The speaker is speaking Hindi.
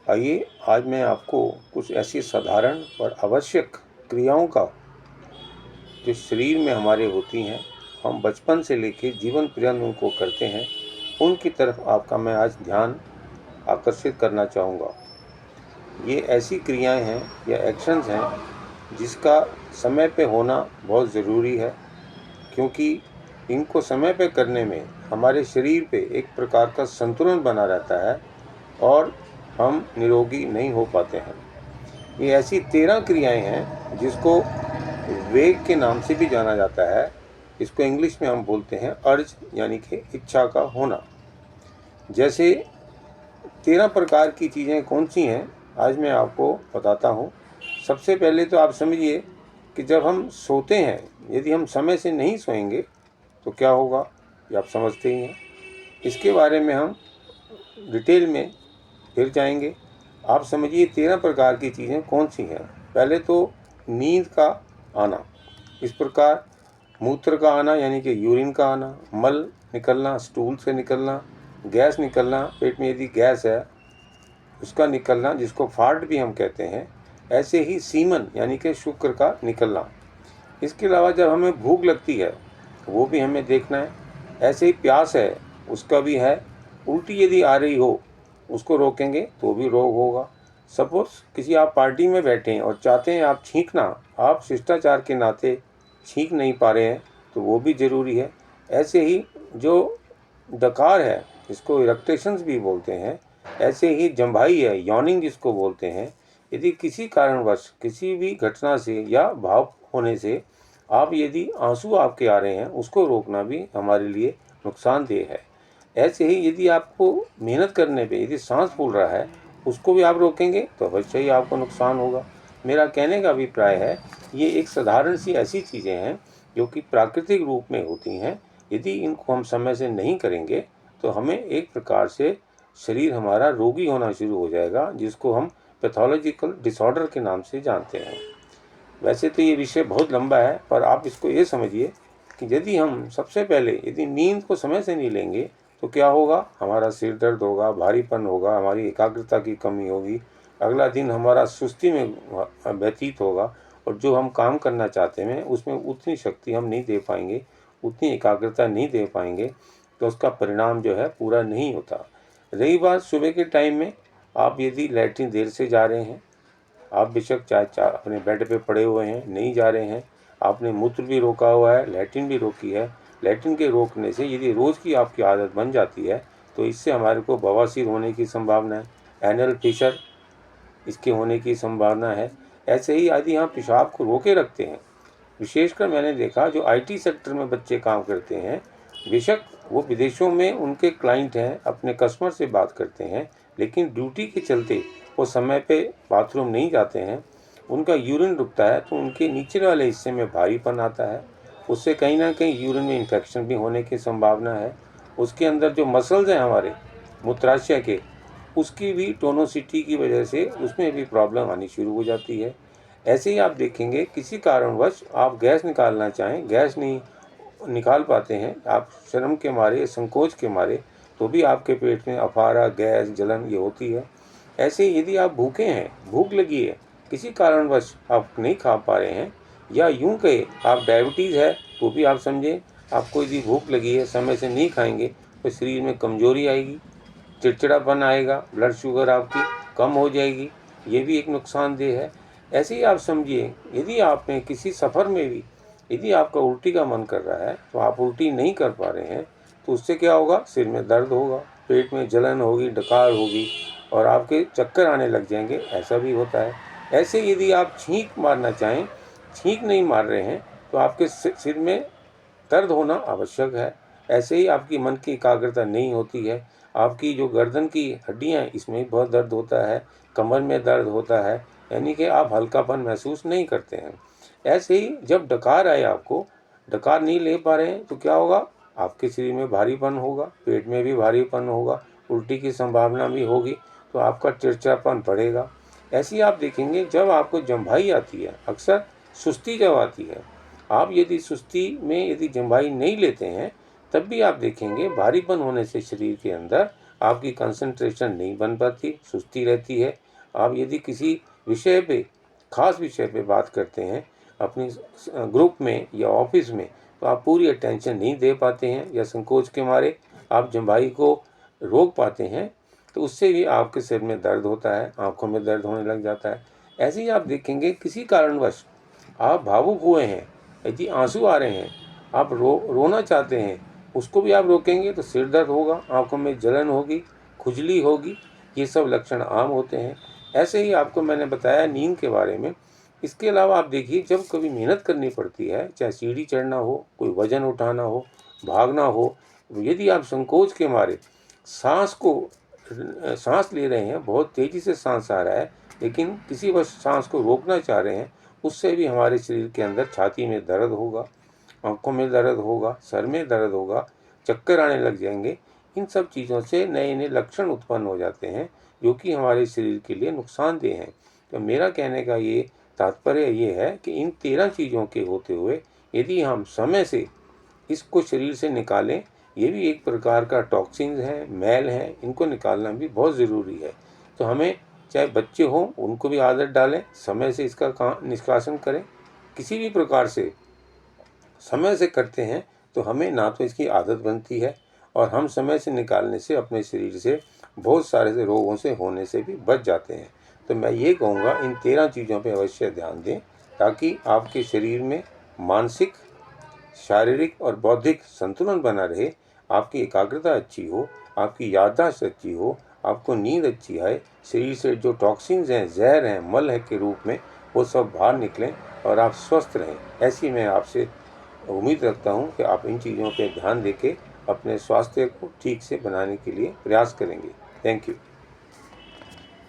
आइए आज मैं आपको कुछ ऐसी साधारण और आवश्यक क्रियाओं का जो शरीर में हमारे होती हैं, हम बचपन से लेके जीवन पर्यंत उनको करते हैं, उनकी तरफ आपका मैं आज ध्यान आकर्षित करना चाहूँगा। ये ऐसी क्रियाएं हैं या एक्शंस हैं जिसका समय पे होना बहुत ज़रूरी है, क्योंकि इनको समय पे करने में हमारे शरीर पे एक प्रकार का संतुलन बना रहता है और हम निरोगी नहीं हो पाते हैं। ये ऐसी 13 क्रियाएं हैं जिसको वेग के नाम से भी जाना जाता है। इसको इंग्लिश में हम बोलते हैं अर्ज, यानी कि इच्छा का होना। जैसे 13 प्रकार की चीज़ें कौन सी हैं, आज मैं आपको बताता हूँ। सबसे पहले तो आप समझिए कि जब हम सोते हैं, यदि हम समय से नहीं सोएंगे तो क्या होगा, ये आप समझते ही हैं। इसके बारे में हम डिटेल में फिर जाएंगे। आप समझिए 13 प्रकार की चीज़ें कौन सी हैं। पहले तो नींद का आना, इस प्रकार मूत्र का आना यानी कि यूरिन का आना, मल निकलना, स्टूल से निकलना, गैस निकलना, पेट में यदि गैस है उसका निकलना, जिसको फार्ट भी हम कहते हैं। ऐसे ही सीमन यानी कि शुक्र का निकलना। इसके अलावा जब हमें भूख लगती है वो भी हमें देखना है। ऐसे ही प्यास है उसका भी है। उल्टी यदि आ रही हो उसको रोकेंगे तो भी रोग होगा। सपोज किसी आप पार्टी में बैठे हैं और चाहते हैं आप छींकना, आप शिष्टाचार के नाते छींक नहीं पा रहे हैं तो वो भी ज़रूरी है। ऐसे ही जो डकार है, इसको इरेक्टेशंस भी बोलते हैं। ऐसे ही जम्भाई है, यॉनिंग जिसको बोलते हैं। यदि किसी कारणवश किसी भी घटना से या भाव होने से आप यदि आंसू आपके आ रहे हैं, उसको रोकना भी हमारे लिए नुकसानदेह है। ऐसे ही यदि आपको मेहनत करने पे यदि सांस फूल रहा है, उसको भी आप रोकेंगे तो अवश्य ही आपको नुकसान होगा। मेरा कहने का अभिप्राय है, ये एक साधारण सी ऐसी चीज़ें हैं जो कि प्राकृतिक रूप में होती हैं। यदि इनको हम समय से नहीं करेंगे तो हमें एक प्रकार से शरीर हमारा रोगी होना शुरू हो जाएगा, जिसको हम पैथोलॉजिकल डिसऑर्डर के नाम से जानते हैं। वैसे तो ये विषय बहुत लंबा है, पर आप इसको ये समझिए कि यदि हम सबसे पहले यदि नींद को समय से नहीं लेंगे तो क्या होगा, हमारा सिर दर्द होगा, भारीपन होगा, हमारी एकाग्रता की कमी होगी, अगला दिन हमारा सुस्ती में व्यतीत होगा और जो हम काम करना चाहते हैं उसमें उतनी शक्ति हम नहीं दे पाएंगे, उतनी एकाग्रता नहीं दे पाएंगे, तो उसका परिणाम जो है पूरा नहीं होता। रही बात सुबह के टाइम में, आप यदि लैट्रिन देर से जा रहे हैं, आप बेशक चाहे अपने बेड पे पड़े हुए हैं, नहीं जा रहे हैं, आपने मूत्र भी रोका हुआ है, लैट्रिन भी रोकी है, लैट्रिन के रोकने से यदि रोज़ की आपकी आदत बन जाती है तो इससे हमारे को बवासीर होने की संभावना है, एनल फिशर इसके होने की संभावना है। ऐसे ही यदि हम पेशाब को रोके रखते हैं, विशेषकर मैंने देखा जो आईटी सेक्टर में बच्चे काम करते हैं, बेशक वो विदेशों में उनके क्लाइंट हैं, अपने कस्टमर से बात करते हैं, लेकिन ड्यूटी के चलते वो समय पे बाथरूम नहीं जाते हैं, उनका यूरिन रुकता है तो उनके नीचे वाले हिस्से में भारीपन आता है। उससे कहीं ना कहीं यूरिन में इन्फेक्शन भी होने की संभावना है। उसके अंदर जो मसल्स हैं हमारे मूत्राशय के, उसकी भी टोनोसिटी की वजह से उसमें भी प्रॉब्लम आनी शुरू हो जाती है। ऐसे ही आप देखेंगे किसी कारणवश आप गैस निकालना चाहें, गैस नहीं निकाल पाते हैं, आप शर्म के मारे, संकोच के मारे, तो भी आपके पेट में अफारा, गैस, जलन ये होती है। ऐसे ही यदि आप भूखे हैं, भूख लगी है, किसी कारणवश आप नहीं खा पा रहे हैं, या यूं कहे आप डायबिटीज़ है तो भी आप समझें, आपको यदि भूख लगी है, समय से नहीं खाएंगे तो शरीर में कमजोरी आएगी, चिड़चिड़ापन आएगा, ब्लड शुगर आपकी कम हो जाएगी, ये भी एक नुकसानदेह है। ऐसे ही आप समझिए यदि आपने किसी सफ़र में भी यदि आपका उल्टी का मन कर रहा है तो आप उल्टी नहीं कर पा रहे हैं, तो उससे क्या होगा, सिर में दर्द होगा, पेट में जलन होगी, डकार होगी और आपके चक्कर आने लग जाएंगे, ऐसा भी होता है। ऐसे यदि आप छींक मारना चाहें, छींक नहीं मार रहे हैं तो आपके सिर में दर्द होना आवश्यक है। ऐसे ही आपकी मन की एकाग्रता नहीं होती है, आपकी जो गर्दन की हड्डियां इसमें बहुत दर्द होता है, कमर में दर्द होता है, यानी कि आप हल्कापन महसूस नहीं करते हैं। ऐसे ही जब डकार आए, आपको डकार नहीं ले पा रहे हैं तो क्या होगा, आपके शरीर में भारीपन होगा, पेट में भी भारीपन होगा, उल्टी की संभावना भी होगी, तो आपका चिड़चिड़ापन बढ़ेगा। ऐसे ही आप देखेंगे जब आपको जम्भाई आती है, अक्सर सुस्ती जब आती है, आप यदि सुस्ती में यदि जम्भाई नहीं लेते हैं तब भी आप देखेंगे भारीपन होने से शरीर के अंदर आपकी कंसंट्रेशन नहीं बन पाती, सुस्ती रहती है। आप यदि किसी विषय पे, खास विषय पे बात करते हैं अपनी ग्रुप में या ऑफिस में, तो आप पूरी अटेंशन नहीं दे पाते हैं या संकोच के मारे आप जम्बाई को रोक पाते हैं, तो उससे भी आपके सिर में दर्द होता है, आंखों में दर्द होने लग जाता है। ऐसे ही आप देखेंगे किसी कारणवश आप भावुक हुए हैं, यदि आंसू आ रहे हैं, आप रोना चाहते हैं, उसको भी आप रोकेंगे तो सिर दर्द होगा, आंखों में जलन होगी, खुजली होगी। ये सब लक्षण आम होते हैं। ऐसे ही आपको मैंने बताया नींद के बारे में। इसके अलावा आप देखिए, जब कभी मेहनत करनी पड़ती है, चाहे सीढ़ी चढ़ना हो, कोई वजन उठाना हो, भागना हो, यदि आप संकोच के मारे सांस ले रहे हैं, बहुत तेज़ी से सांस आ रहा है, लेकिन किसी वजह सांस को रोकना चाह रहे हैं, उससे भी हमारे शरीर के अंदर छाती में दर्द होगा, आंखों में दर्द होगा, सर में दर्द होगा, चक्कर आने लग जाएंगे। इन सब चीज़ों से नए नए लक्षण उत्पन्न हो जाते हैं, जो कि हमारे शरीर के लिए नुकसानदेह हैं। तो मेरा कहने का ये तात्पर्य ये है कि इन 13 चीज़ों के होते हुए यदि हम समय से इसको शरीर से निकालें, ये भी एक प्रकार का टॉक्सिन्स है, मैल है, इनको निकालना भी बहुत ज़रूरी है। तो हमें, चाहे बच्चे हों, उनको भी आदत डालें, समय से इसका निष्कासन करें। किसी भी प्रकार से समय से करते हैं तो हमें ना तो इसकी आदत बनती है, और हम समय से निकालने से अपने शरीर से बहुत सारे से रोगों से होने से भी बच जाते हैं। तो मैं ये कहूँगा, इन 13 चीज़ों पे अवश्य ध्यान दें, ताकि आपके शरीर में मानसिक, शारीरिक और बौद्धिक संतुलन बना रहे, आपकी एकाग्रता अच्छी हो, आपकी याददाश्त अच्छी हो, आपको नींद अच्छी आए, शरीर से जो टॉक्सिन्स हैं, जहर हैं, मल है के रूप में, वो सब बाहर निकलें और आप स्वस्थ रहें। ऐसी मैं आपसे उम्मीद रखता हूँ कि आप इन चीज़ों पे ध्यान देके अपने स्वास्थ्य को ठीक से बनाने के लिए प्रयास करेंगे। Thank you.